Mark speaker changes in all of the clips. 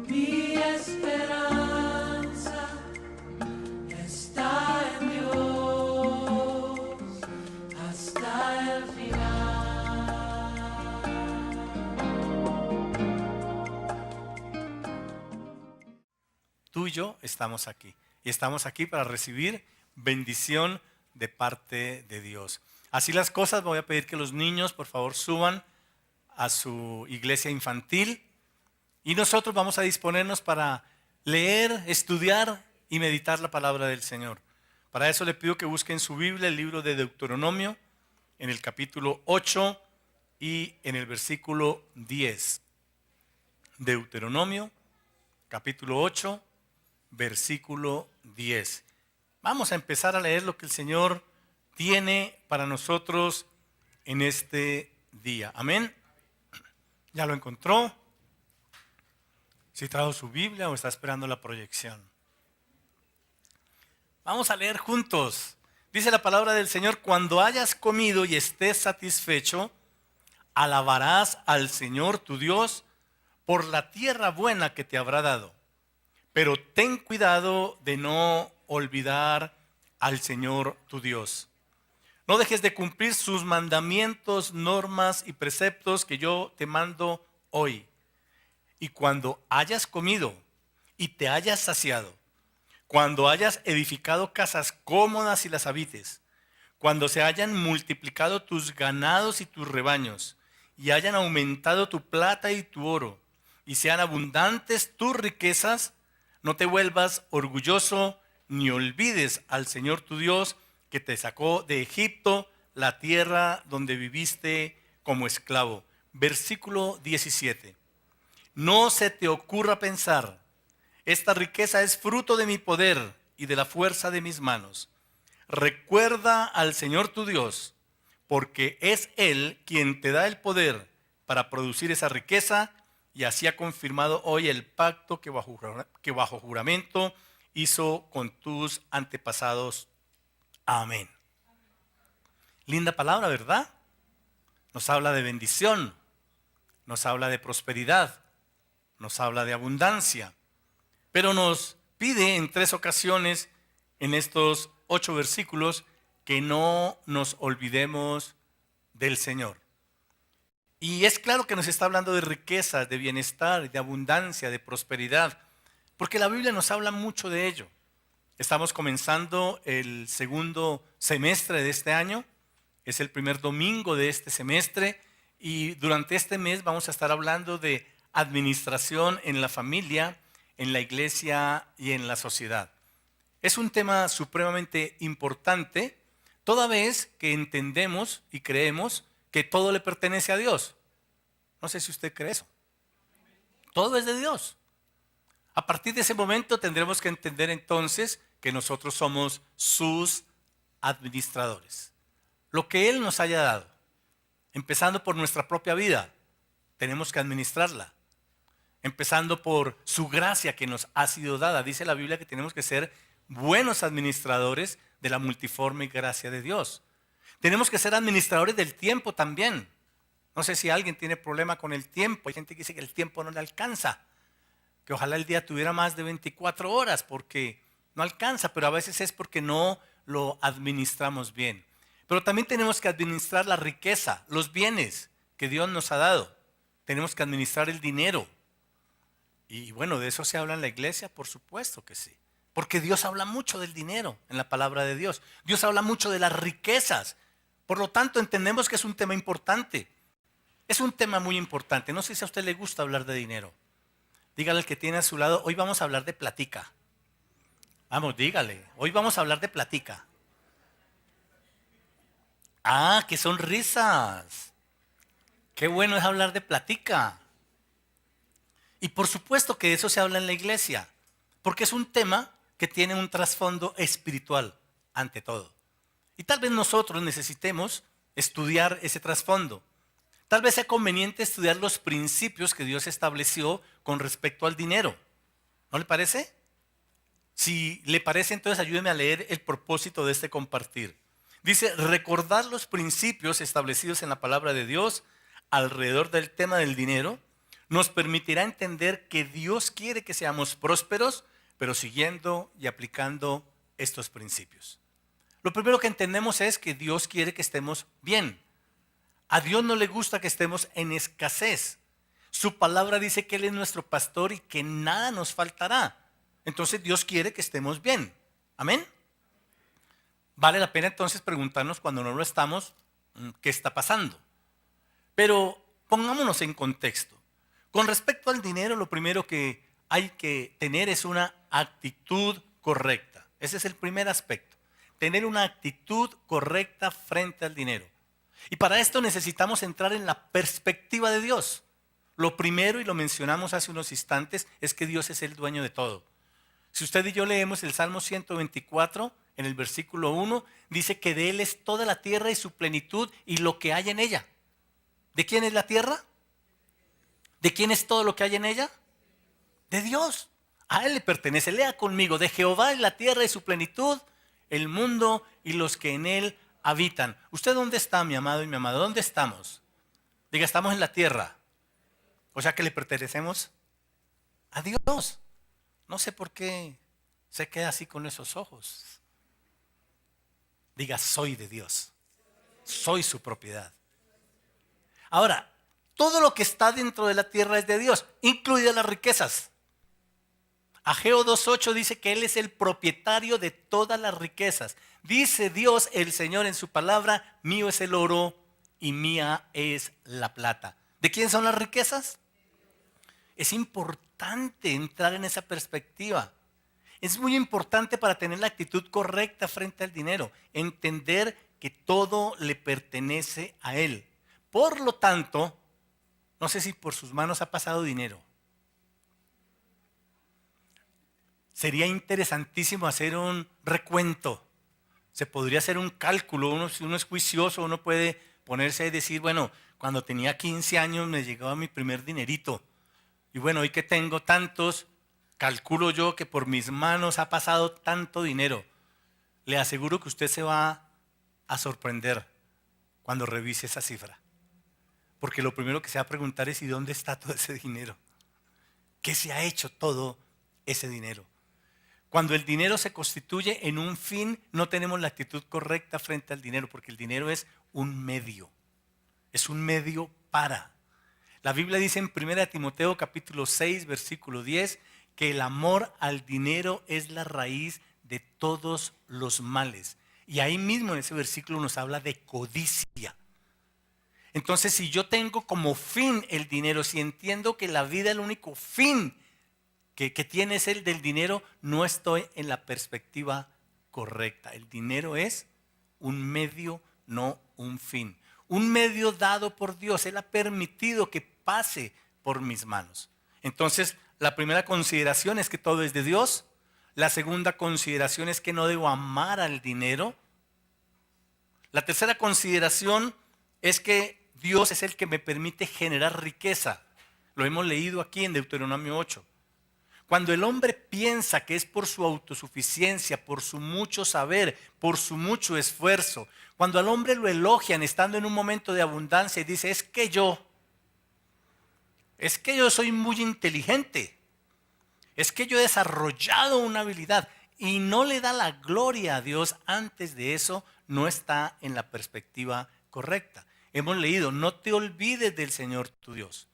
Speaker 1: Mi esperanza está en Dios hasta el final.
Speaker 2: Tú y yo estamos aquí. Y estamos aquí para recibir bendición de parte de Dios. Así las cosas, voy a pedir que los niños, por favor, suban a su iglesia infantil. Y nosotros vamos a disponernos para leer, estudiar y meditar la palabra del Señor. Para eso le pido que busquen su Biblia, el libro de Deuteronomio, en el capítulo 8 y en el versículo 10. Deuteronomio, capítulo 8, versículo 10. Vamos a empezar a leer lo que el Señor tiene para nosotros en este día. Amén. ¿Ya lo encontró? ¿Si trajo su Biblia o está esperando la proyección? Vamos a leer juntos. Dice la palabra del Señor: cuando hayas comido y estés satisfecho, alabarás al Señor tu Dios por la tierra buena que te habrá dado. Pero ten cuidado de no olvidar al Señor tu Dios. No dejes de cumplir sus mandamientos, normas y preceptos que yo te mando hoy. Y cuando hayas comido y te hayas saciado, cuando hayas edificado casas cómodas y las habites, cuando se hayan multiplicado tus ganados y tus rebaños, y hayan aumentado tu plata y tu oro, y sean abundantes tus riquezas, no te vuelvas orgulloso ni olvides al Señor tu Dios, que te sacó de Egipto, la tierra donde viviste como esclavo. Versículo 17. No se te ocurra pensar: esta riqueza es fruto de mi poder y de la fuerza de mis manos. Recuerda al Señor tu Dios, porque es Él quien te da el poder para producir esa riqueza, y así ha confirmado hoy el pacto que bajo juramento hizo con tus antepasados. Amén. Linda palabra, ¿verdad? Nos habla de bendición, nos habla de prosperidad, nos habla de abundancia, pero nos pide en 3 ocasiones en estos 8 versículos que no nos olvidemos del Señor. Y es claro que nos está hablando de riqueza, de bienestar, de abundancia, de prosperidad, porque la Biblia nos habla mucho de ello. Estamos comenzando el segundo semestre de este año, es el primer domingo de este semestre, y durante este mes vamos a estar hablando de administración en la familia, en la iglesia y en la sociedad. Es un tema supremamente importante, toda vez que entendemos y creemos que todo le pertenece a Dios. No sé si usted cree eso. Todo es de Dios. A partir de ese momento tendremos que entender entonces que nosotros somos sus administradores. Lo que Él nos haya dado, empezando por nuestra propia vida, tenemos que administrarla. Empezando por su gracia que nos ha sido dada. Dice la Biblia que tenemos que ser buenos administradores de la multiforme gracia de Dios. Tenemos que ser administradores del tiempo también. No sé si alguien tiene problema con el tiempo. Hay gente que dice que el tiempo no le alcanza, que ojalá el día tuviera más de 24 horas porque no alcanza, pero a veces es porque no lo administramos bien. Pero también tenemos que administrar la riqueza, los bienes que Dios nos ha dado. Tenemos que administrar el dinero. Y bueno, ¿de eso se habla en la iglesia? Por supuesto que sí. Porque Dios habla mucho del dinero en la palabra de Dios. Dios habla mucho de las riquezas. Por lo tanto, entendemos que es un tema importante. Es un tema muy importante. No sé si a usted le gusta hablar de dinero. Dígale al que tiene a su lado: hoy vamos a hablar de platica. Vamos, dígale, hoy vamos a hablar de platica. Ah, que son risas. Qué bueno es hablar de platica. Y por supuesto que de eso se habla en la iglesia, porque es un tema que tiene un trasfondo espiritual ante todo. Y tal vez nosotros necesitemos estudiar ese trasfondo. Tal vez sea conveniente estudiar los principios que Dios estableció con respecto al dinero. ¿No le parece? Si le parece, entonces ayúdeme a leer el propósito de este compartir. Dice: recordar los principios establecidos en la palabra de Dios alrededor del tema del dinero, nos permitirá entender que Dios quiere que seamos prósperos, pero siguiendo y aplicando estos principios. Lo primero que entendemos es que Dios quiere que estemos bien. A Dios no le gusta que estemos en escasez. Su palabra dice que Él es nuestro pastor y que nada nos faltará. Entonces Dios quiere que estemos bien. Amén. Vale la pena entonces preguntarnos cuando no lo estamos, ¿qué está pasando? Pero pongámonos en contexto. Con respecto al dinero, lo primero que hay que tener es una actitud correcta. Ese es el primer aspecto. Tener una actitud correcta frente al dinero. Y para esto necesitamos entrar en la perspectiva de Dios. Lo primero, y lo mencionamos hace unos instantes, es que Dios es el dueño de todo. Si usted y yo leemos el Salmo 124, en el versículo 1, dice que de Él es toda la tierra y su plenitud y lo que hay en ella. ¿De quién es la tierra? ¿De quién es todo lo que hay en ella? De Dios. A Él le pertenece. Lea conmigo. De Jehová es la tierra y su plenitud, el mundo y los que en Él habitan. ¿Usted dónde está, mi amado y mi amada? ¿Dónde estamos? Diga, estamos en la tierra. O sea que le pertenecemos a Dios. No sé por qué se queda así con esos ojos. Diga, soy de Dios. Soy su propiedad. Ahora, todo lo que está dentro de la tierra es de Dios, incluidas las riquezas. Ageo 2:8 dice que Él es el propietario de todas las riquezas. Dice Dios, el Señor en su palabra, mío es el oro y mía es la plata. ¿De quién son las riquezas? Es importante entrar en esa perspectiva. Es muy importante para tener la actitud correcta frente al dinero. Entender que todo le pertenece a Él. Por lo tanto, no sé si por sus manos ha pasado dinero. Sería interesantísimo hacer un recuento. Se podría hacer un cálculo. Si uno es juicioso, uno puede ponerse a decir, bueno, cuando tenía 15 años me llegaba mi primer dinerito. Y bueno, hoy que tengo tantos, calculo yo que por mis manos ha pasado tanto dinero. Le aseguro que usted se va a sorprender cuando revise esa cifra. Porque lo primero que se va a preguntar es, ¿y dónde está todo ese dinero? ¿Qué se ha hecho todo ese dinero? Cuando el dinero se constituye en un fin, no tenemos la actitud correcta frente al dinero, porque el dinero es un medio. Es un medio para. La Biblia dice en 1 Timoteo capítulo 6, versículo 10, que el amor al dinero es la raíz de todos los males. Y ahí mismo en ese versículo nos habla de codicia. Entonces, si yo tengo como fin el dinero, si entiendo que la vida el único fin que tiene es el del dinero, no estoy en la perspectiva correcta. El dinero es un medio, no un fin. Un medio dado por Dios. Él ha permitido que pase por mis manos. Entonces, la primera consideración es que todo es de Dios. La segunda consideración es que no debo amar al dinero. La tercera consideración es que Dios es el que me permite generar riqueza. Lo hemos leído aquí en Deuteronomio 8. Cuando el hombre piensa que es por su autosuficiencia, por su mucho saber, por su mucho esfuerzo, cuando al hombre lo elogian estando en un momento de abundancia y dice, es que yo soy muy inteligente, es que yo he desarrollado una habilidad y no le da la gloria a Dios, antes de eso no está en la perspectiva correcta. Hemos leído, no te olvides del Señor tu Dios.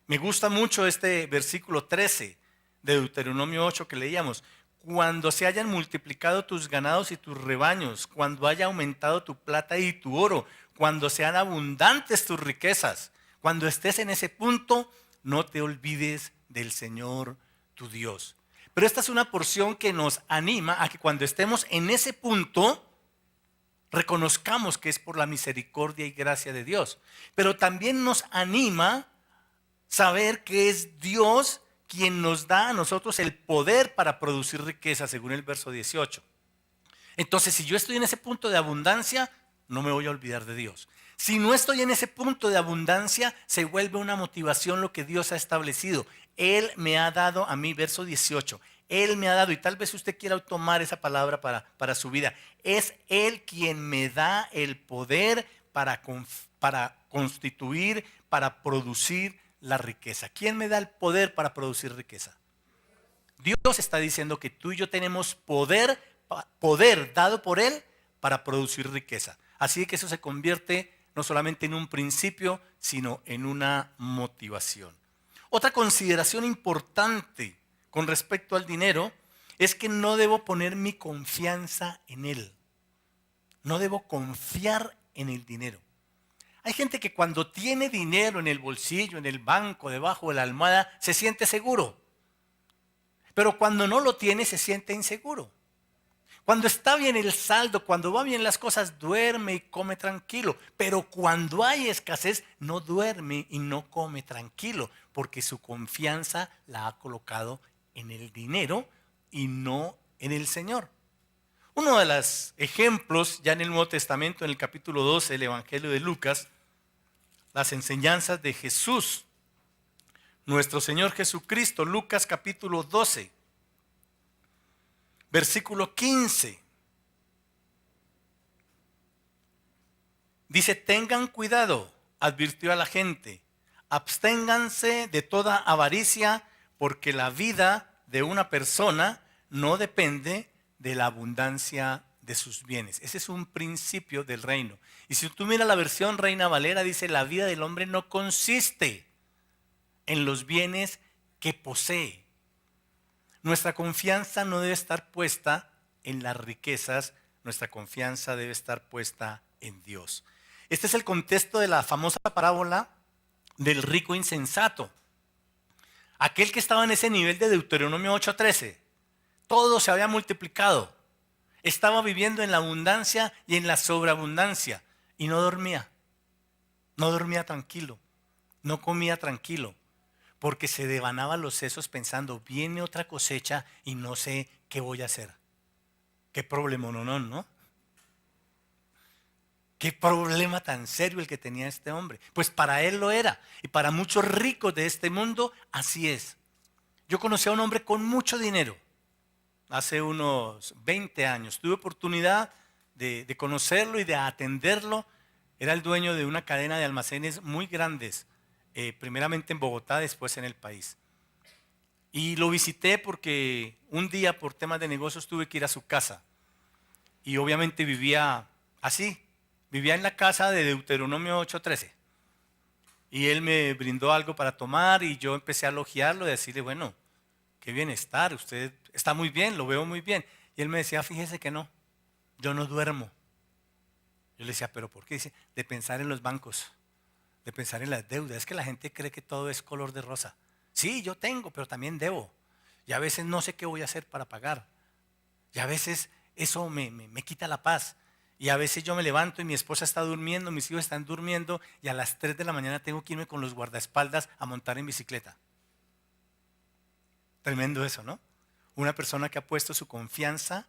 Speaker 2: Me gusta mucho este versículo 13 de Deuteronomio 8 que leíamos. Cuando se hayan multiplicado tus ganados y tus rebaños, cuando haya aumentado tu plata y tu oro, cuando sean abundantes tus riquezas, cuando estés en ese punto, no te olvides del Señor tu Dios. Pero esta es una porción que nos anima a que cuando estemos en ese punto, reconozcamos que es por la misericordia y gracia de Dios. Pero también nos anima saber que es Dios quien nos da a nosotros el poder para producir riqueza, según el verso 18. Entonces, si yo estoy en ese punto de abundancia, no me voy a olvidar de Dios. Si no estoy en ese punto de abundancia, se vuelve una motivación lo que Dios ha establecido. Él me ha dado a mí, verso 18, Él me ha dado, y tal vez usted quiera tomar esa palabra para su vida, es Él quien me da el poder para constituir, para producir la riqueza? ¿Quién me da el poder para producir riqueza? Dios está diciendo que tú y yo tenemos poder dado por Él para producir riqueza. Así que eso se convierte no solamente en un principio, sino en una motivación. Otra consideración importante con respecto al dinero es que no debo poner mi confianza en él. No debo confiar en el dinero. Hay gente que cuando tiene dinero en el bolsillo, en el banco, debajo de la almohada, se siente seguro. Pero cuando no lo tiene, se siente inseguro. Cuando está bien el saldo, cuando va bien las cosas, duerme y come tranquilo. Pero cuando hay escasez, no duerme y no come tranquilo, porque su confianza la ha colocado en el dinero y no en el Señor. Uno de los ejemplos, ya en el Nuevo Testamento, en el capítulo 12 del Evangelio de Lucas, las enseñanzas de Jesús, nuestro Señor Jesucristo, Lucas capítulo 12. Versículo 15. Dice, tengan cuidado, advirtió a la gente, absténganse de toda avaricia, porque la vida de una persona no depende de la abundancia de sus bienes. Ese es un principio del reino. Y si tú miras la versión Reina Valera, dice, la vida del hombre no consiste en los bienes que posee. Nuestra confianza no debe estar puesta en las riquezas, nuestra confianza debe estar puesta en Dios. Este es el contexto de la famosa parábola del rico insensato. Aquel que estaba en ese nivel de Deuteronomio 8:13. Todo se había multiplicado. Estaba viviendo en la abundancia y en la sobreabundancia. Y no dormía. No dormía tranquilo. No comía tranquilo. Porque se devanaba los sesos pensando, viene otra cosecha y no sé qué voy a hacer. Qué problema, ¿no? Qué problema tan serio el que tenía este hombre. Pues para él lo era. Y para muchos ricos de este mundo, así es. Yo conocí a un hombre con mucho dinero. Hace unos 20 años. Tuve oportunidad de conocerlo y de atenderlo. Era el dueño de una cadena de almacenes muy grandes. Primeramente en Bogotá, después en el país. Y lo visité porque un día por temas de negocios tuve que ir a su casa. Y obviamente vivía así, vivía en la casa de Deuteronomio 8:13. Y él me brindó algo para tomar y yo empecé a elogiarlo y a decirle, bueno, qué bienestar, usted está muy bien, lo veo muy bien. Y él me decía, fíjese que no, yo no duermo. Yo le decía, ¿pero por qué? Dice, de pensar en los bancos. De pensar en las deudas. Es que la gente cree que todo es color de rosa. Sí, yo tengo, pero también debo. Y a veces no sé qué voy a hacer para pagar. Y a veces eso me quita la paz. Y a veces yo me levanto y mi esposa está durmiendo, mis hijos están durmiendo y a las 3 de la mañana tengo que irme con los guardaespaldas a montar en bicicleta. Tremendo eso, ¿no? Una persona que ha puesto su confianza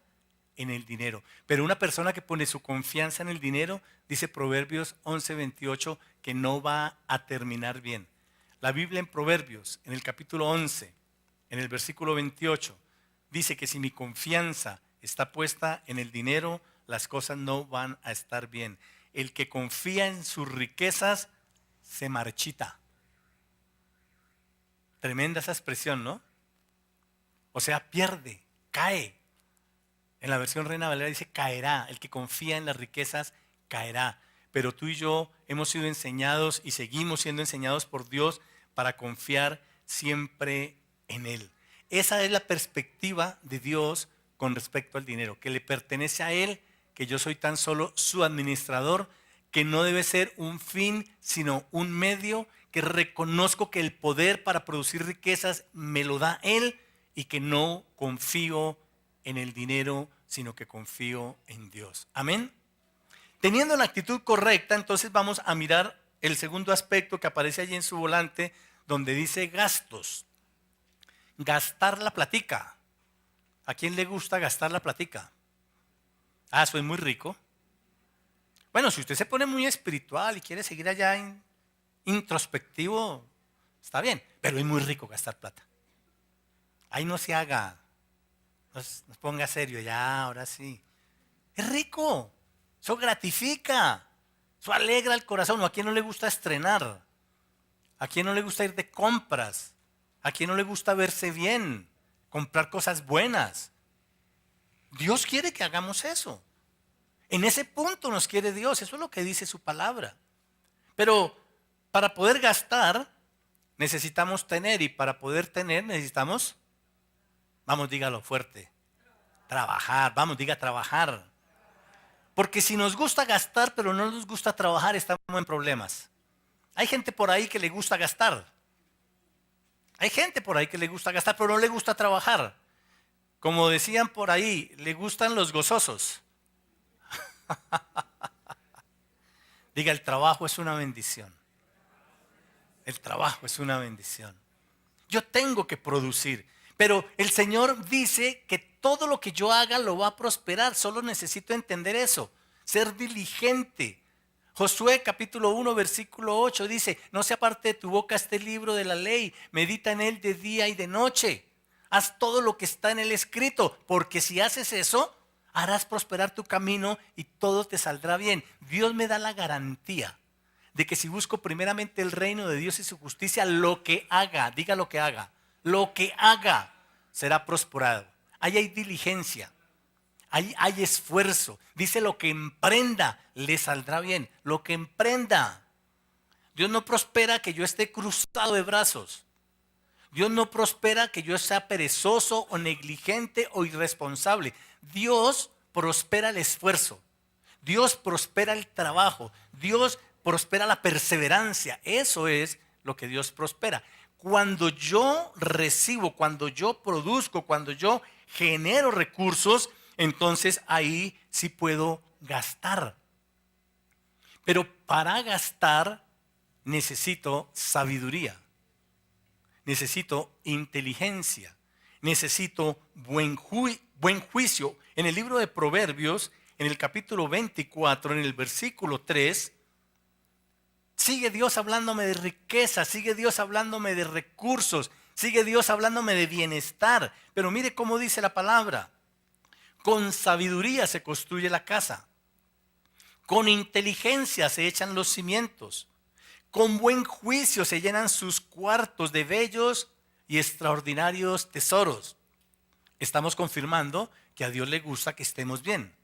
Speaker 2: en el dinero. Pero una persona que pone su confianza en el dinero, dice Proverbios 11:28, que no va a terminar bien. La Biblia en Proverbios, en el capítulo 11, en el versículo 28, dice que si mi confianza está puesta en el dinero, las cosas no van a estar bien. El que confía en sus riquezas se marchita. Tremenda esa expresión, ¿no? O sea, pierde, cae. En la versión Reina Valera dice caerá. El que confía en las riquezas caerá. Pero tú y yo hemos sido enseñados y seguimos siendo enseñados por Dios para confiar siempre en Él. Esa es la perspectiva de Dios con respecto al dinero, que le pertenece a Él, que yo soy tan solo su administrador, que no debe ser un fin, sino un medio, que reconozco que el poder para producir riquezas me lo da Él y que no confío en el dinero, sino que confío en Dios. Amén. Teniendo la actitud correcta, entonces vamos a mirar el segundo aspecto que aparece allí en su volante, donde dice gastos. Gastar la platica. ¿A quién le gusta gastar la platica? Ah, soy muy rico. Bueno, si usted se pone muy espiritual y quiere seguir allá introspectivo, está bien, pero es muy rico gastar plata. Ahí no se haga, nos ponga serio, ya, ahora sí. Es rico, eso gratifica, eso alegra el corazón. ¿A quién no le gusta estrenar? ¿A quién no le gusta ir de compras? ¿A quién no le gusta verse bien? Comprar cosas buenas. Dios quiere que hagamos eso. En ese punto nos quiere Dios. Eso es lo que dice su palabra. Pero para poder gastar necesitamos tener, y para poder tener necesitamos, vamos, dígalo fuerte, trabajar. Vamos, diga trabajar. Porque si nos gusta gastar pero no nos gusta trabajar, estamos en problemas. Hay gente por ahí que le gusta gastar. Hay gente por ahí que le gusta gastar, pero no le gusta trabajar. Como decían por ahí, le gustan los gozosos. Diga, el trabajo es una bendición. El trabajo es una bendición. Yo tengo que producir, pero el Señor dice que todo lo que yo haga lo va a prosperar. Solo necesito entender eso, ser diligente. Josué capítulo 1 versículo 8 dice: no se aparte de tu boca este libro de la ley, medita en él de día y de noche. Haz todo lo que está en él escrito, porque si haces eso, harás prosperar tu camino y todo te saldrá bien. Dios me da la garantía de que si busco primeramente el reino de Dios y su justicia, lo que haga, diga lo que haga, será prosperado. Ahí hay diligencia. Ahí hay esfuerzo. Dice: lo que emprenda le saldrá bien. Lo que emprenda. Dios no prospera que yo esté cruzado de brazos. Dios no prospera que yo sea perezoso o negligente o irresponsable. Dios prospera el esfuerzo. Dios prospera el trabajo. Dios prospera la perseverancia. Eso es lo que Dios prospera. Cuando yo recibo, cuando yo produzco, cuando yo genero recursos, entonces ahí sí puedo gastar. Pero para gastar necesito sabiduría, necesito inteligencia, necesito buen juicio. En el libro de Proverbios, en el capítulo 24, en el versículo 3, sigue Dios hablándome de riqueza, sigue Dios hablándome de recursos, sigue Dios hablándome de bienestar. Pero mire cómo dice la palabra: con sabiduría se construye la casa, con inteligencia se echan los cimientos, con buen juicio se llenan sus cuartos de bellos y extraordinarios tesoros. Estamos confirmando que a Dios le gusta que estemos bien.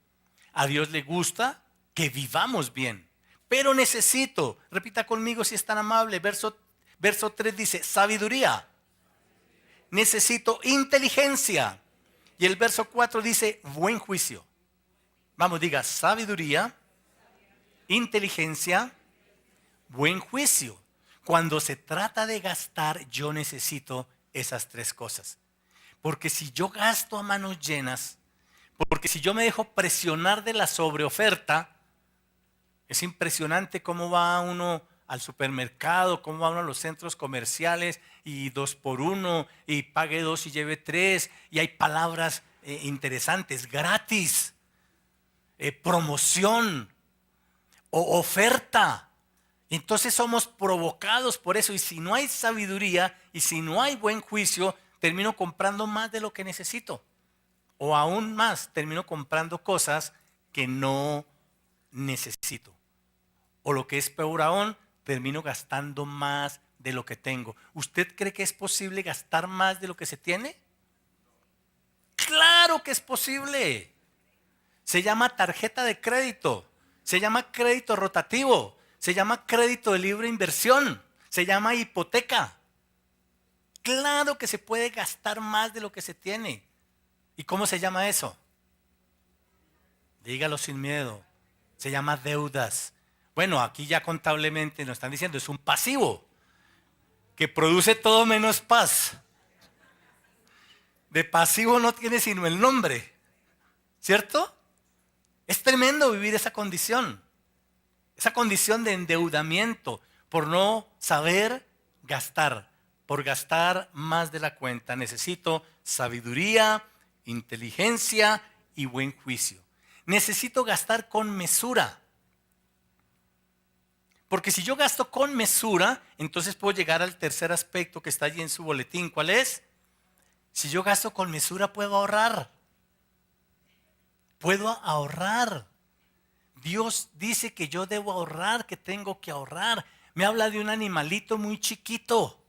Speaker 2: A Dios le gusta que vivamos bien. Pero necesito, repita conmigo si es tan amable, verso 3 dice: sabiduría. Necesito inteligencia. Y el verso 4 dice: buen juicio. Vamos, diga: sabiduría, inteligencia, buen juicio. Cuando se trata de gastar, yo necesito esas tres cosas. Porque si yo gasto a manos llenas, porque si yo me dejo presionar de la sobreoferta, es impresionante cómo va uno al supermercado, cómo va uno a los centros comerciales y 2 por 1 y pague 2 y lleve 3, y hay palabras interesantes: gratis, promoción o oferta. Entonces somos provocados por eso, y si no hay sabiduría y si no hay buen juicio, termino comprando más de lo que necesito, o aún más, termino comprando cosas que no necesito, o lo que es peor aún, termino gastando más de lo que tengo. ¿Usted cree que es posible gastar más de lo que se tiene? Claro que es posible. Se llama tarjeta de crédito, se llama crédito rotativo, se llama crédito de libre inversión, se llama hipoteca. Claro que se puede gastar más de lo que se tiene. ¿Y cómo se llama eso? Dígalo sin miedo. Se llama deudas. Bueno, aquí ya contablemente nos están diciendo: es un pasivo que produce todo menos paz. De pasivo no tiene sino el nombre, ¿cierto? Es tremendo vivir esa condición de endeudamiento por no saber gastar, por gastar más de la cuenta. Necesito sabiduría, inteligencia y buen juicio. Necesito gastar con mesura. Porque si yo gasto con mesura, entonces puedo llegar al tercer aspecto que está allí en su boletín. ¿Cuál es? Si yo gasto con mesura, puedo ahorrar. Puedo ahorrar. Dios dice que yo debo ahorrar, que tengo que ahorrar. Me habla de un animalito muy chiquito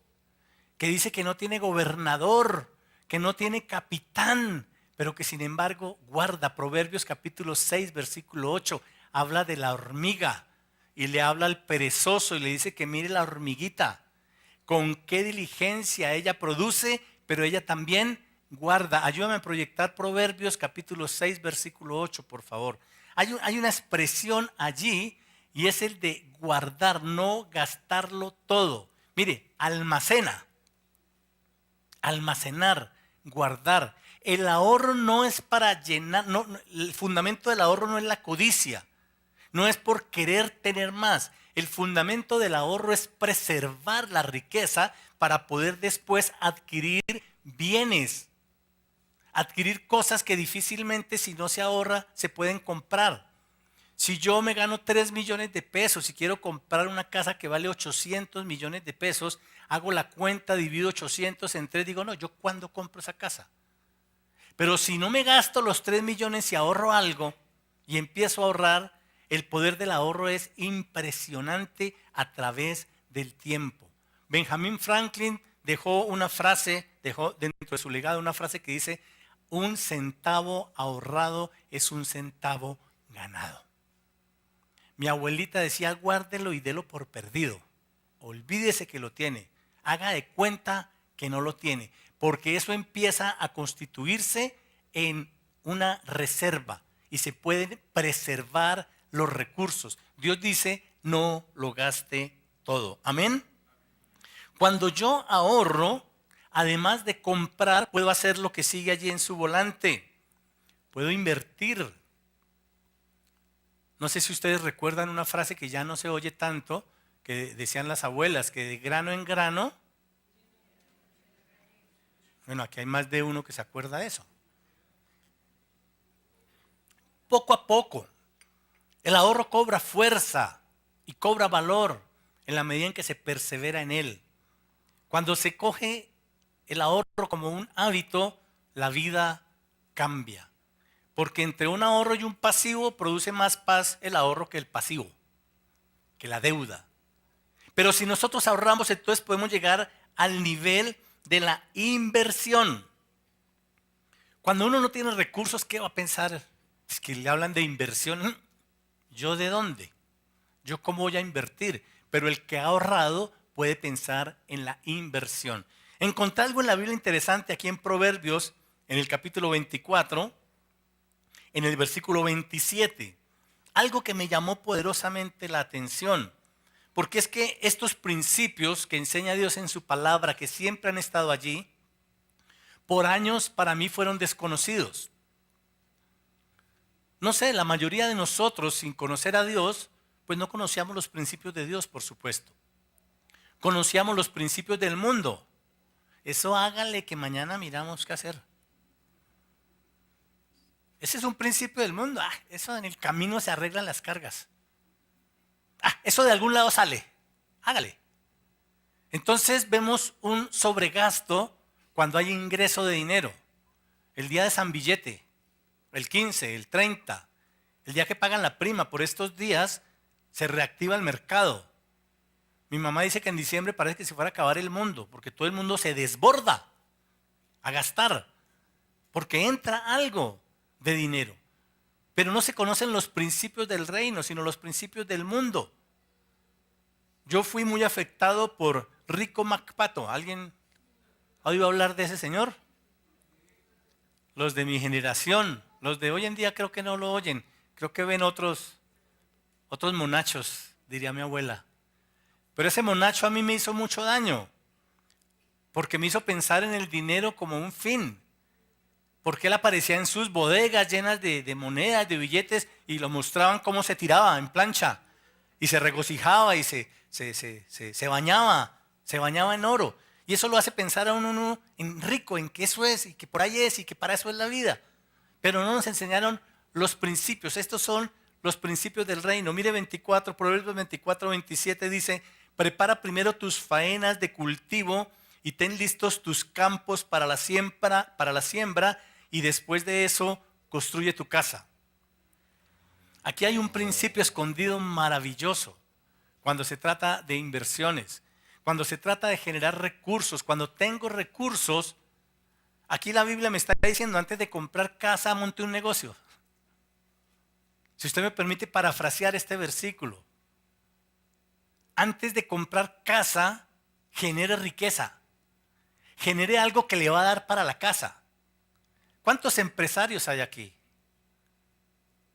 Speaker 2: que dice que no tiene gobernador, que no tiene capitán, pero que sin embargo guarda. Proverbios capítulo 6, versículo 8, habla de la hormiga y le habla al perezoso y le dice que mire la hormiguita, con qué diligencia ella produce, pero ella también guarda. Ayúdame a proyectar Proverbios capítulo 6, versículo 8, por favor. Hay una expresión allí y es el de guardar, no gastarlo todo. Mire, almacenar, guardar. El ahorro no es para llenar, el fundamento del ahorro no es la codicia, no es por querer tener más. El fundamento del ahorro es preservar la riqueza para poder después adquirir bienes, adquirir cosas que difícilmente si no se ahorra se pueden comprar. Si yo me gano 3 millones de pesos y quiero comprar una casa que vale 800 millones de pesos, hago la cuenta, divido 800 en 3, digo, no, ¿yo cuándo compro esa casa? Pero si no me gasto los 3 millones y ahorro algo y empiezo a ahorrar, el poder del ahorro es impresionante a través del tiempo. Benjamin Franklin dejó una frase, dejó dentro de su legado una frase que dice, un centavo ahorrado es un centavo ganado. Mi abuelita decía, guárdelo y délo por perdido. Olvídese que lo tiene. Haga de cuenta que no lo tiene. Porque eso empieza a constituirse en una reserva. Y se pueden preservar los recursos. Dios dice, no lo gaste todo. Amén. Cuando yo ahorro, además de comprar, puedo hacer lo que sigue allí en su volante. Puedo invertir. No sé si ustedes recuerdan una frase que ya no se oye tanto, que decían las abuelas, que de grano en grano. Bueno, aquí hay más de uno que se acuerda de eso. Poco a poco, el ahorro cobra fuerza y cobra valor en la medida en que se persevera en él. Cuando se coge el ahorro como un hábito, la vida cambia. Porque entre un ahorro y un pasivo produce más paz el ahorro que el pasivo, que la deuda. Pero si nosotros ahorramos, entonces podemos llegar al nivel de la inversión. Cuando uno no tiene recursos, ¿qué va a pensar? Es que le hablan de inversión. ¿Yo de dónde? ¿Yo cómo voy a invertir? Pero el que ha ahorrado puede pensar en la inversión. Encontré algo en la Biblia interesante aquí en Proverbios, en el capítulo 24, en el versículo 27. Algo que me llamó poderosamente la atención. Porque es que estos principios que enseña Dios en su palabra, que siempre han estado allí, por años para mí fueron desconocidos. No sé, la mayoría de nosotros, sin conocer a Dios, pues no conocíamos los principios de Dios, por supuesto. Conocíamos los principios del mundo. Eso hágale que mañana miramos qué hacer. Ese es un principio del mundo. Eso en el camino se arreglan las cargas. Eso de algún lado sale. Hágale. Entonces vemos un sobregasto cuando hay ingreso de dinero. El día de San Billete, el 15, el 30, el día que pagan la prima, por estos días se reactiva el mercado. Mi mamá dice que en diciembre parece que se fuera a acabar el mundo, porque todo el mundo se desborda a gastar, porque entra algo de dinero. Pero no se conocen los principios del reino, sino los principios del mundo. Yo fui muy afectado por Rico McPato. ¿Alguien ha oído hablar de ese señor? Los de mi generación, los de hoy en día creo que no lo oyen. Creo que ven otros monachos, diría mi abuela. Pero ese monacho a mí me hizo mucho daño, porque me hizo pensar en el dinero como un fin. Porque él aparecía en sus bodegas llenas de monedas, de billetes, y lo mostraban cómo se tiraba en plancha, y se regocijaba y se bañaba en oro. Y eso lo hace pensar a uno en rico, en que eso es, y que por ahí es, y que para eso es la vida. Pero no nos enseñaron los principios. Estos son los principios del reino. Mire Proverbios 24, 27 dice, prepara primero tus faenas de cultivo y ten listos tus campos para la siembra, y después de eso construye tu casa. Aquí hay un principio escondido maravilloso. cuando se trata de inversiones, cuando se trata de generar recursos, cuando tengo recursos, aquí la Biblia me está diciendo, antes de comprar casa, monte un negocio. Si usted me permite parafrasear este versículo, antes de comprar casa, genere riqueza, genere algo que le va a dar para la casa. ¿Cuántos empresarios hay aquí?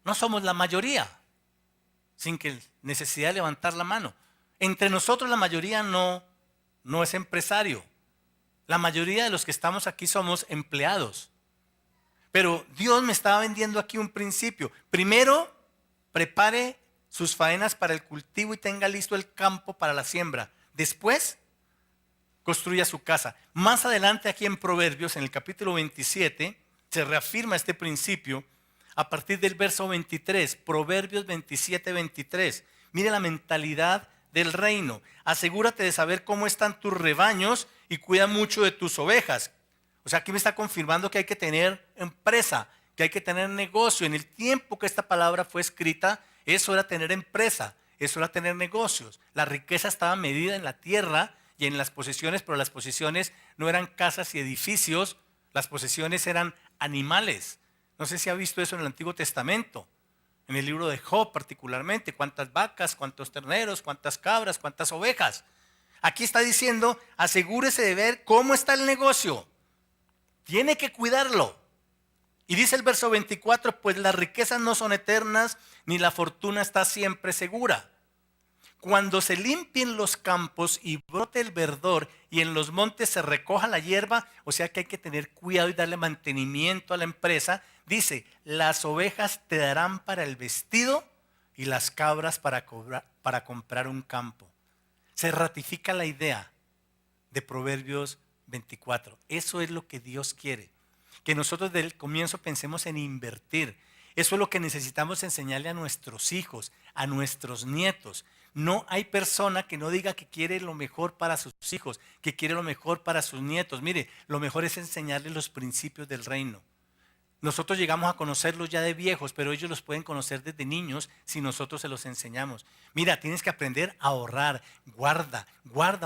Speaker 2: No somos la mayoría, sin que necesidad de levantar la mano. Entre nosotros la mayoría no es empresario. La mayoría de los que estamos aquí somos empleados. Pero Dios me estaba vendiendo aquí un principio. Primero, prepare sus faenas para el cultivo y tenga listo el campo para la siembra. Después, construya su casa. Más adelante aquí en Proverbios, en el capítulo 27, se reafirma este principio a partir del verso 23. Proverbios 27, 23. Mire la mentalidad del reino. Asegúrate de saber cómo están tus rebaños y cuida mucho de tus ovejas. O sea, aquí me está confirmando que hay que tener empresa, que hay que tener negocio. En el tiempo que esta palabra fue escrita, eso era tener empresa, eso era tener negocios. La riqueza estaba medida en la tierra y en las posesiones, pero las posesiones no eran casas y edificios, las posesiones eran animales. No sé si ha visto eso en el Antiguo Testamento, en el libro de Job particularmente, cuántas vacas, cuántos terneros, cuántas cabras, cuántas ovejas. Aquí está diciendo, asegúrese de ver cómo está el negocio. Tiene que cuidarlo. Y dice el verso 24, pues las riquezas no son eternas, ni la fortuna está siempre segura. Cuando se limpien los campos y brote el verdor y en los montes se recoja la hierba, o sea que hay que tener cuidado y darle mantenimiento a la empresa, dice, las ovejas te darán para el vestido y las cabras para comprar un campo. Se ratifica la idea de Proverbios 24. Eso es lo que Dios quiere. Que nosotros desde el comienzo pensemos en invertir. Eso es lo que necesitamos enseñarle a nuestros hijos, a nuestros nietos. No hay persona que no diga que quiere lo mejor para sus hijos, que quiere lo mejor para sus nietos. Mire, lo mejor es enseñarles los principios del reino. Nosotros llegamos a conocerlos ya de viejos, pero ellos los pueden conocer desde niños si nosotros se los enseñamos. Mira, tienes que aprender a ahorrar, guarda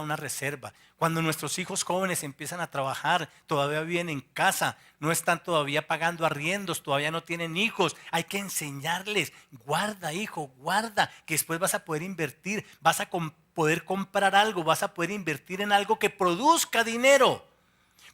Speaker 2: una reserva. Cuando nuestros hijos jóvenes empiezan a trabajar, todavía viven en casa, no están todavía pagando arriendos, todavía no tienen hijos, hay que enseñarles, guarda hijo, guarda, que después vas a poder invertir, vas a poder comprar algo, vas a poder invertir en algo que produzca dinero.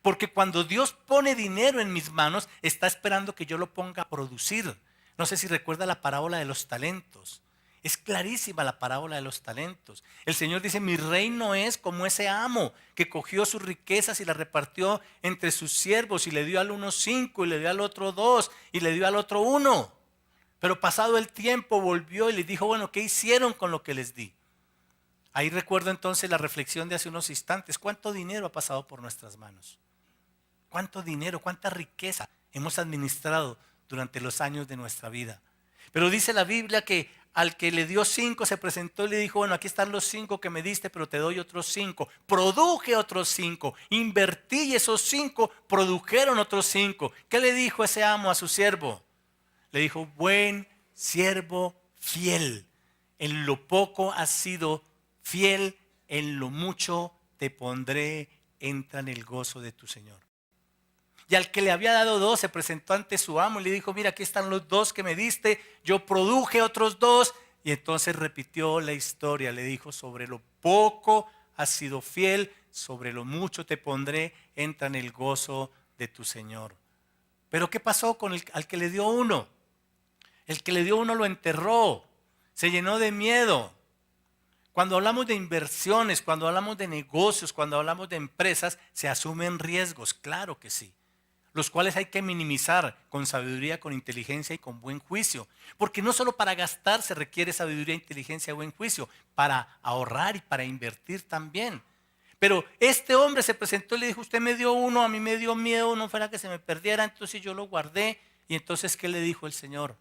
Speaker 2: Porque cuando Dios pone dinero en mis manos, está esperando que yo lo ponga a producir. No sé si recuerda la parábola de los talentos. Es clarísima la parábola de los talentos. El Señor dice, mi reino es como ese amo que cogió sus riquezas y las repartió entre sus siervos y le dio al uno 5 y le dio al otro 2 y le dio al otro 1. Pero pasado el tiempo volvió y les dijo, bueno, ¿qué hicieron con lo que les di? Ahí recuerdo entonces la reflexión de hace unos instantes. ¿Cuánto dinero ha pasado por nuestras manos? ¿Cuánto dinero, cuánta riqueza hemos administrado durante los años de nuestra vida? Pero dice la Biblia que al que le dio 5 se presentó y le dijo, bueno, aquí están los 5 que me diste, pero te doy otros 5. Produje otros 5, invertí y esos 5 produjeron otros 5. ¿Qué le dijo ese amo a su siervo? Le dijo, buen siervo fiel, en lo poco has sido fiel, en lo mucho te pondré, entra en el gozo de tu Señor. Y al que le había dado 2 se presentó ante su amo y le dijo, mira, aquí están los 2 que me diste, yo produje otros 2. Y entonces repitió la historia, le dijo, sobre lo poco has sido fiel, sobre lo mucho te pondré, entra en el gozo de tu Señor. Pero ¿qué pasó con al que le dio 1? El que le dio 1 lo enterró, se llenó de miedo. Cuando hablamos de inversiones, cuando hablamos de negocios, cuando hablamos de empresas, se asumen riesgos, claro que sí, los cuales hay que minimizar con sabiduría, con inteligencia y con buen juicio. Porque no solo para gastar se requiere sabiduría, inteligencia y buen juicio, para ahorrar y para invertir también. Pero este hombre se presentó y le dijo, usted me dio 1, a mí me dio miedo, no fuera que se me perdiera, entonces yo lo guardé. Y entonces, ¿qué le dijo el Señor?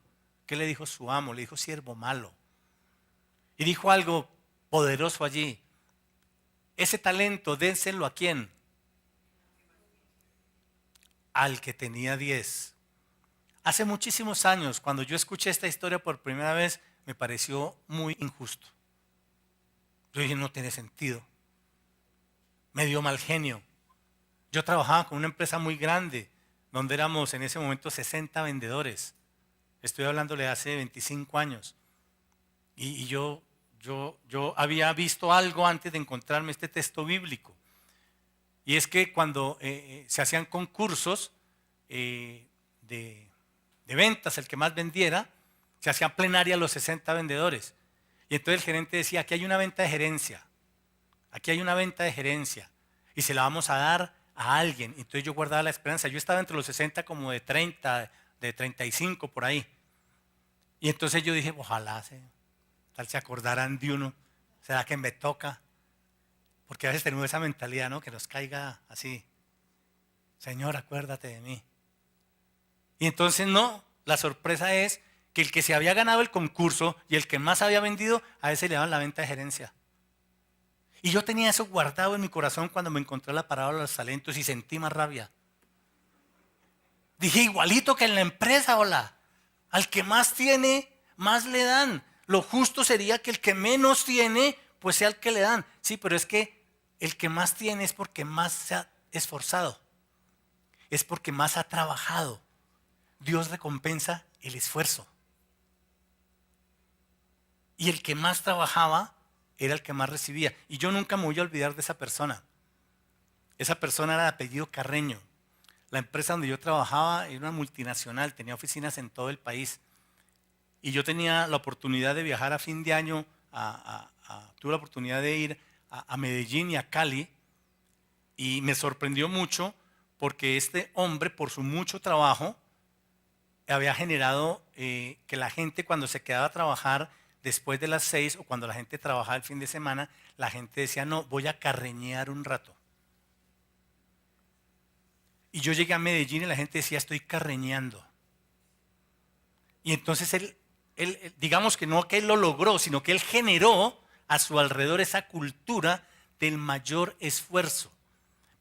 Speaker 2: ¿Qué le dijo su amo? Le dijo, siervo malo. Y dijo algo poderoso allí. Ese talento, dénselo ¿a quién? Al que tenía 10. Hace muchísimos años, cuando yo escuché esta historia por primera vez, me pareció muy injusto. Yo dije, no tiene sentido. Me dio mal genio. Yo trabajaba con una empresa muy grande, donde éramos en ese momento 60 vendedores. Estoy hablándole de hace 25 años. Y yo había visto algo antes de encontrarme este texto bíblico. Y es que cuando se hacían concursos de ventas, el que más vendiera, se hacían plenaria los 60 vendedores. Y entonces el gerente decía, aquí hay una venta de gerencia, aquí hay una venta de gerencia, y se la vamos a dar a alguien. Entonces yo guardaba la esperanza. Yo estaba entre los 60 como de 30, de 35 por ahí. Y entonces yo dije, ojalá tal se acordaran de uno. ¿Será que me toca? Porque a veces tenemos esa mentalidad, ¿no? Que nos caiga así. Señor, acuérdate de mí. Y entonces no, la sorpresa es que el que se había ganado el concurso y el que más había vendido, a ese le daban la venta de gerencia. Y yo tenía eso guardado en mi corazón cuando me encontré la parábola de los talentos y sentí más rabia. Dije, igualito que en la empresa, hola. Al que más tiene, más le dan. Lo justo sería que el que menos tiene, pues sea el que le dan. Sí, pero es que el que más tiene es porque más se ha esforzado. Es porque más ha trabajado. Dios recompensa el esfuerzo. Y el que más trabajaba era el que más recibía. Y yo nunca me voy a olvidar de esa persona. Esa persona era de apellido Carreño. La empresa donde yo trabajaba era una multinacional, tenía oficinas en todo el país. Y yo tenía la oportunidad de viajar a fin de año, tuve la oportunidad de ir a Medellín y a Cali. Y me sorprendió mucho porque este hombre, por su mucho trabajo, había generado que la gente cuando se quedaba a trabajar después de las 6 o cuando la gente trabajaba el fin de semana, la gente decía, no, voy a carreñear un rato. Y yo llegué a Medellín y la gente decía, estoy carreñeando. Y entonces él, digamos que no que él lo logró, sino que él generó a su alrededor esa cultura del mayor esfuerzo.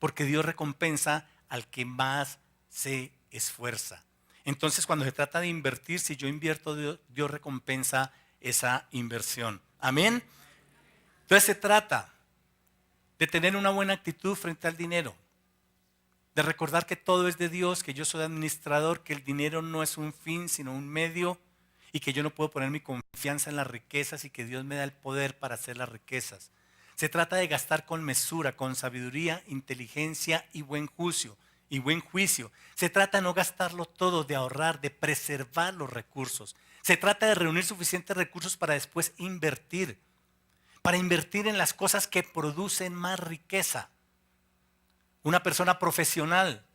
Speaker 2: Porque Dios recompensa al que más se esfuerza. Entonces, cuando se trata de invertir, si yo invierto, Dios recompensa esa inversión. Amén. Entonces se trata de tener una buena actitud frente al dinero, de recordar que todo es de Dios, que yo soy administrador, que el dinero no es un fin, sino un medio, y que yo no puedo poner mi confianza en las riquezas y que Dios me da el poder para hacer las riquezas. Se trata de gastar con mesura, con sabiduría, inteligencia y buen juicio. Se trata de no gastarlo todo, de ahorrar, de preservar los recursos. Se trata de reunir suficientes recursos para después invertir, para invertir en las cosas que producen más riqueza. Una persona profesional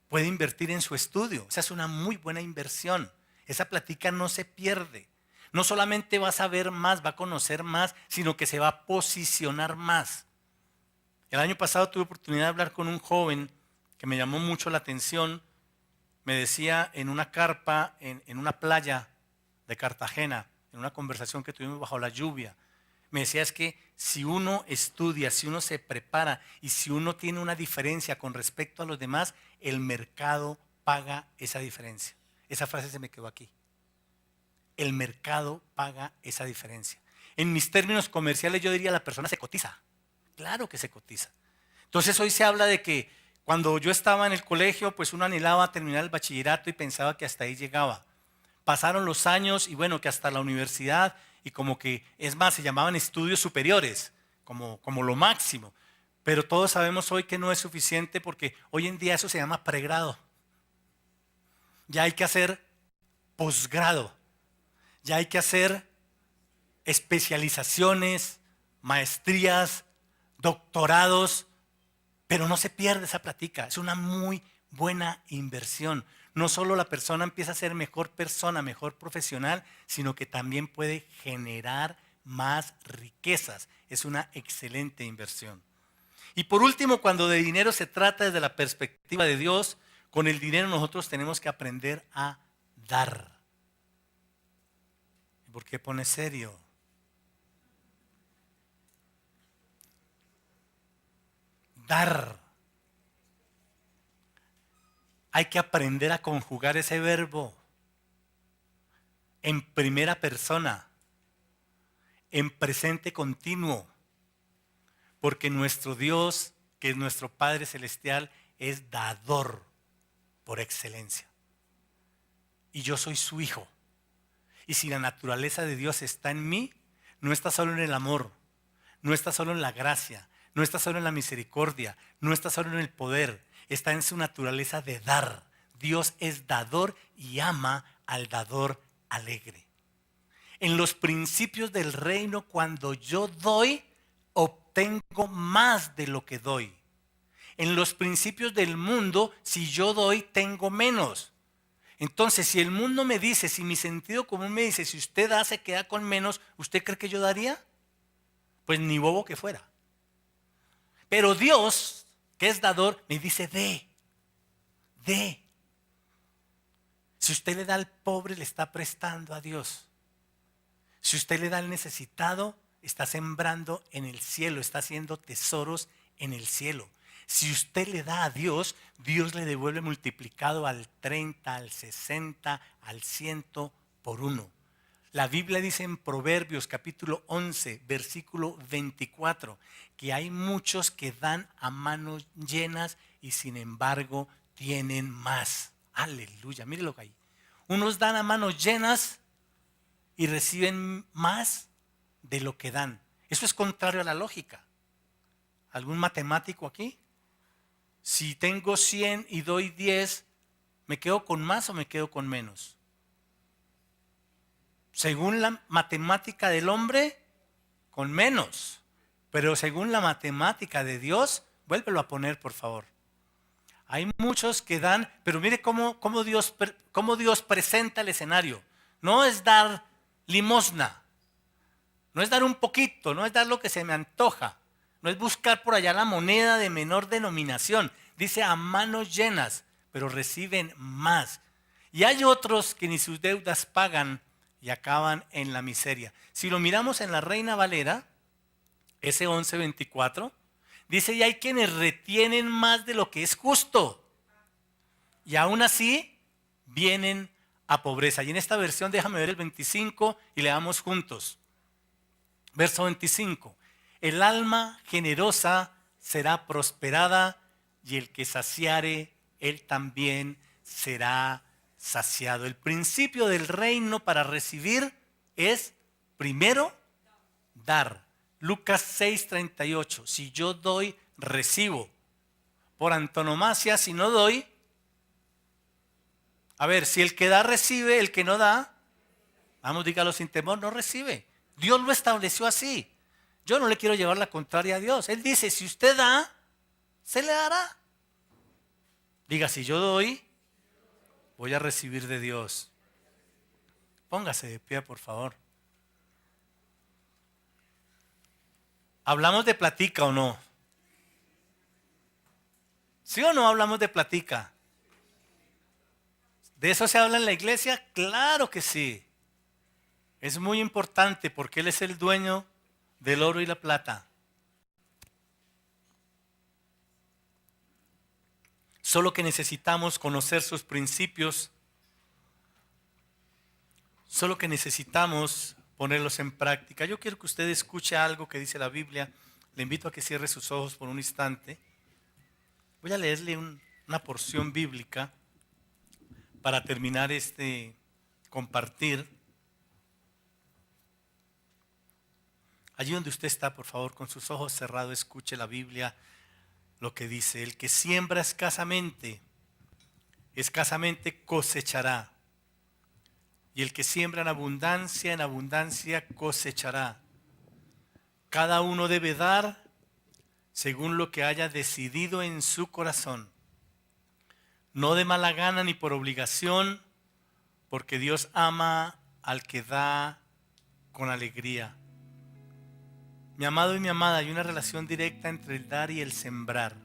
Speaker 2: puede invertir en su estudio. Esa es una muy buena inversión. Esa plática no se pierde. No solamente va a saber más, va a conocer más, sino que se va a posicionar más. El año pasado tuve oportunidad de hablar con un joven que me llamó mucho la atención. Me decía en una carpa, en una playa de Cartagena, en una conversación que tuvimos bajo la lluvia, me decía es que si uno estudia, si uno se prepara y si uno tiene una diferencia con respecto a los demás, el mercado paga esa diferencia. Esa frase se me quedó aquí. El mercado paga esa diferencia. En mis términos comerciales yo diría la persona se cotiza. Claro que se cotiza. Entonces hoy se habla de que cuando yo estaba en el colegio, pues uno anhelaba terminar el bachillerato y pensaba que hasta ahí llegaba. Pasaron los años y bueno, que hasta la universidad y como que, es más, se llamaban estudios superiores, como lo máximo. Pero todos sabemos hoy que no es suficiente porque hoy en día eso se llama pregrado. Ya hay que hacer posgrado. Ya hay que hacer especializaciones, maestrías, doctorados, pero no se pierde esa plática. Es una muy buena inversión. No solo la persona empieza a ser mejor persona, mejor profesional, sino que también puede generar más riquezas. Es una excelente inversión. Y por último, cuando de dinero se trata desde la perspectiva de Dios, con el dinero nosotros tenemos que aprender a dar. ¿Por qué pone serio? Dar. Hay que aprender a conjugar ese verbo en primera persona. en presente continuo, porque nuestro Dios, que es nuestro Padre Celestial, es dador por excelencia. Y yo soy su hijo. Y si la naturaleza de Dios está en mí, no está solo en el amor, no está solo en la gracia, no está solo en la misericordia, no está solo en el poder, está en su naturaleza de dar. Dios es dador y ama al dador alegre. En los principios del reino, cuando yo doy, obtengo más de lo que doy. En los principios del mundo, si yo doy, tengo menos. Entonces, si el mundo me dice, si mi sentido común me dice, si usted da, se queda con menos, ¿usted cree que yo daría? Pues ni bobo que fuera. Pero Dios, que es dador, me dice, dé. Si usted le da al pobre, le está prestando a Dios. Si usted le da al necesitado, está sembrando en el cielo, está haciendo tesoros en el cielo. Si usted le da a Dios, Dios le devuelve multiplicado al 30, al 60, al 100 por 1. La Biblia dice en Proverbios capítulo 11, versículo 24, que hay muchos que dan a manos llenas y sin embargo tienen más. Aleluya, mire lo que hay. Unos dan a manos llenas y reciben más de lo que dan. Eso es contrario a la lógica. ¿Algún matemático aquí? Si tengo 100 y doy 10, ¿me quedo con más o me quedo con menos? Según la matemática del hombre, con menos. Pero según la matemática de Dios, vuélvelo a poner, por favor. Hay muchos que dan, pero mire cómo Dios presenta el escenario. No es dar limosna, no es dar un poquito, no es dar lo que se me antoja, no es buscar por allá la moneda de menor denominación. Dice a manos llenas, pero reciben más. Y hay otros que ni sus deudas pagan y acaban en la miseria. Si lo miramos en la Reina Valera, ese 11:24, dice, y hay quienes retienen más de lo que es justo, y aún así vienen a pobreza. Y en esta versión déjame ver el 25 y leamos juntos. Verso 25. El alma generosa será prosperada, y el que saciare, él también será saciado. El principio del reino para recibir es primero dar. Lucas 6:38. Si yo doy, recibo. Por antonomasia, si no doy, a ver, si el que da recibe, el que no da, vamos, dígalo sin temor, no recibe. Dios lo estableció así. Yo no le quiero llevar la contraria a Dios. Él dice, si usted da, se le dará. Diga, si yo doy, voy a recibir de Dios. Póngase de pie, por favor. ¿Hablamos de platica o no? ¿Sí o no hablamos de platica? ¿De eso se habla en la iglesia? Claro que sí. Es muy importante porque Él es el dueño del oro y la plata. Solo que necesitamos conocer sus principios. Solo que necesitamos ponerlos en práctica. Yo quiero que usted escuche algo que dice la Biblia. Le invito a que cierre sus ojos por un instante. Voy a leerle una porción bíblica para terminar este compartir. Allí donde usted está, por favor, con sus ojos cerrados, escuche la Biblia, lo que dice. El que siembra escasamente cosechará. Y el que siembra en abundancia cosechará. Cada uno debe dar según lo que haya decidido en su corazón. No de mala gana ni por obligación, porque Dios ama al que da con alegría. Mi amado y mi amada, hay una relación directa entre el dar y el sembrar.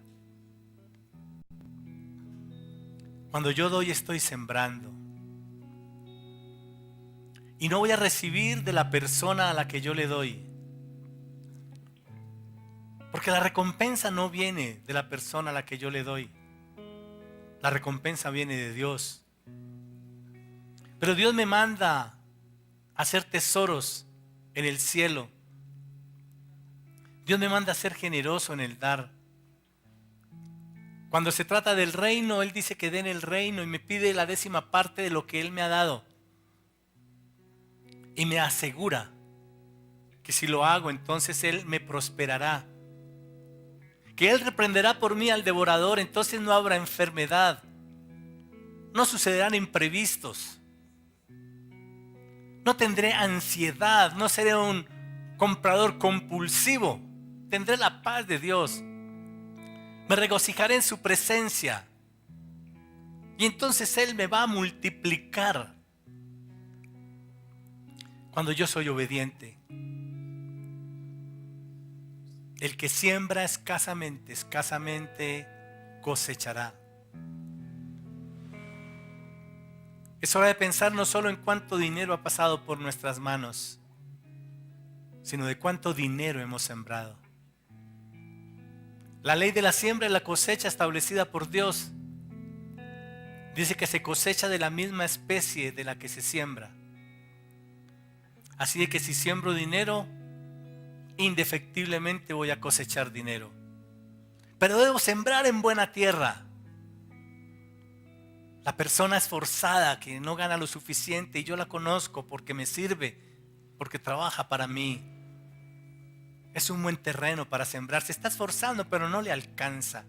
Speaker 2: Cuando yo doy, estoy sembrando. Y no voy a recibir de la persona a la que yo le doy. Porque la recompensa no viene de la persona a la que yo le doy. La recompensa viene de Dios. Pero Dios me manda a hacer tesoros en el cielo. Dios me manda a ser generoso en el dar. Cuando se trata del reino, Él dice que dé en el reino y me pide la 10ª de lo que Él me ha dado. Y me asegura que si lo hago, entonces Él me prosperará. Que Él reprenderá por mí al devorador, entonces no habrá enfermedad. No sucederán imprevistos. No tendré ansiedad, no seré un comprador compulsivo. Tendré la paz de Dios. Me regocijaré en su presencia. Y entonces Él me va a multiplicar. Cuando yo soy obediente. El que siembra escasamente, escasamente cosechará. Es hora de pensar no solo en cuánto dinero ha pasado por nuestras manos, sino de cuánto dinero hemos sembrado. La ley de la siembra y la cosecha establecida por Dios dice que se cosecha de la misma especie de la que se siembra. Así de que si siembro dinero, indefectiblemente voy a cosechar dinero. Pero debo sembrar en buena tierra. La persona esforzada que no gana lo suficiente y yo la conozco porque me sirve, porque trabaja para mí. Es un buen terreno para sembrar. Se está esforzando pero no le alcanza.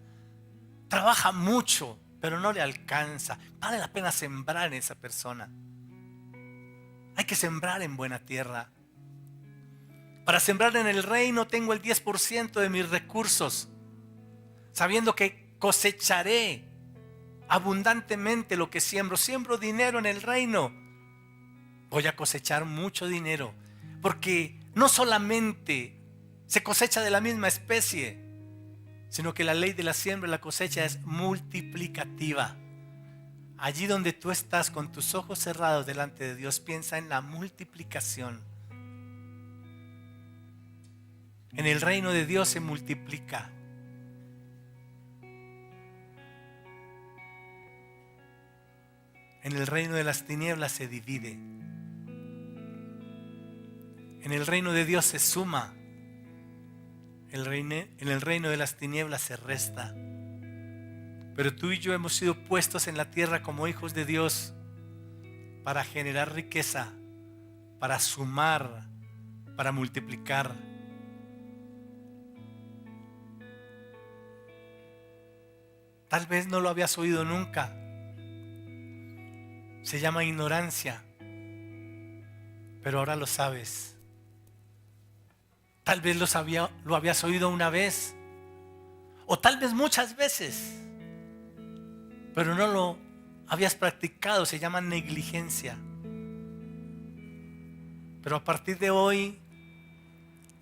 Speaker 2: Trabaja mucho pero no le alcanza. Vale la pena sembrar en esa persona. Hay que sembrar en buena tierra. Para sembrar en el reino tengo el 10% de mis recursos, sabiendo que cosecharé abundantemente lo que siembro. Siembro dinero en el reino. Voy a cosechar mucho dinero, porque no solamente se cosecha de la misma especie, sino que la ley de la siembra y la cosecha es multiplicativa. Allí donde tú estás con tus ojos cerrados delante de Dios, piensa en la multiplicación. En el reino de Dios se multiplica. En el reino de las tinieblas se divide. En el reino de Dios se suma. En el reino de las tinieblas se resta. Pero tú y yo hemos sido puestos en la tierra como hijos de Dios para generar riqueza, para sumar, para multiplicar. Tal vez no lo habías oído nunca. Se llama ignorancia, pero ahora lo sabes. Tal vez lo habías oído una vez, o tal vez muchas veces, pero no lo habías practicado. Se llama negligencia. Pero a partir de hoy,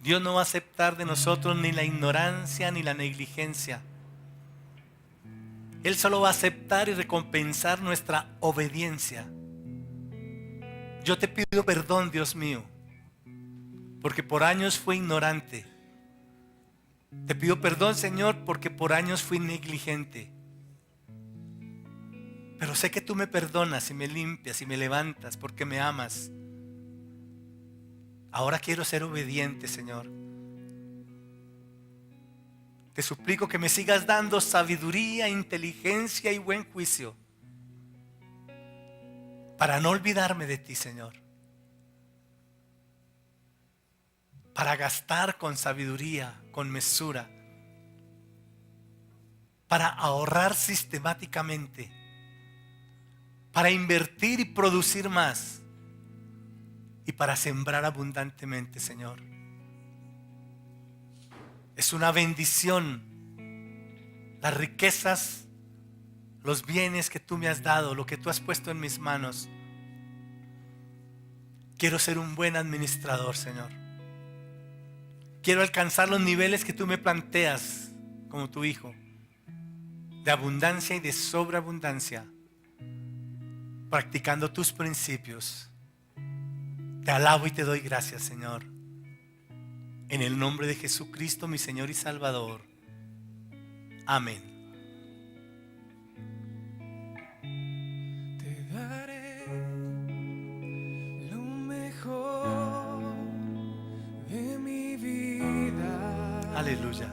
Speaker 2: Dios no va a aceptar de nosotros ni la ignorancia ni la negligencia. Él solo va a aceptar y recompensar nuestra obediencia. Yo te pido perdón, Dios mío, porque por años fui ignorante. Te pido perdón, Señor, porque por años fui negligente. Pero sé que tú me perdonas y me limpias y me levantas porque me amas. Ahora quiero ser obediente, Señor. Te suplico que me sigas dando sabiduría, inteligencia y buen juicio para no olvidarme de ti, Señor. Para gastar con sabiduría, con mesura. Para ahorrar sistemáticamente. Para invertir y producir más. Y para sembrar abundantemente, Señor. Es una bendición las riquezas, los bienes que tú me has dado, lo que tú has puesto en mis manos. Quiero ser un buen administrador, Señor. Quiero alcanzar los niveles que tú me planteas como tu hijo, de abundancia y de sobreabundancia, practicando tus principios. Te alabo y te doy gracias, Señor. En el nombre de Jesucristo, mi Señor y Salvador. Amén.
Speaker 1: Te daré lo mejor de mi vida.
Speaker 2: Aleluya.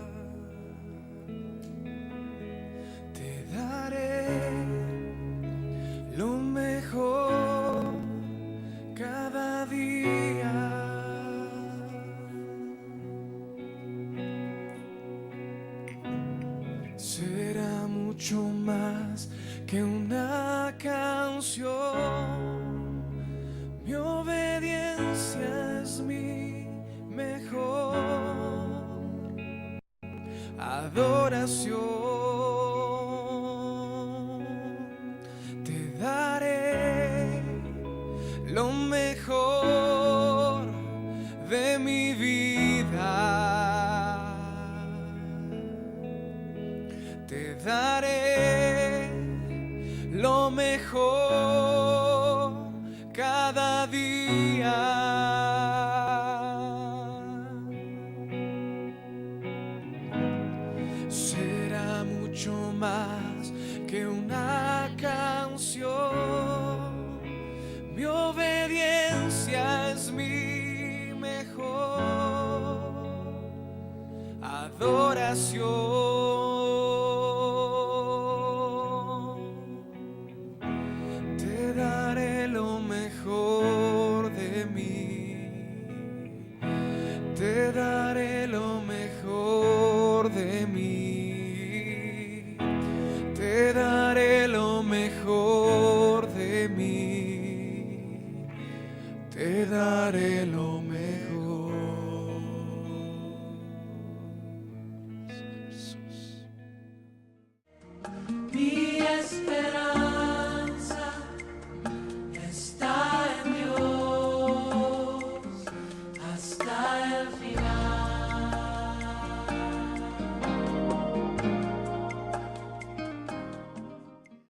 Speaker 1: Te daré lo mejor cada día. Será mucho más que una canción. Mi obediencia es mi mejor adoración. Te daré lo mejor de mi vida. Te daré lo mejor cada día. Será mucho más que una canción. Mi obediencia es mi mejor adoración. Te daré lo mejor de mí. Te daré lo mejor de mí. Te daré lo mejor de mí. Te daré lo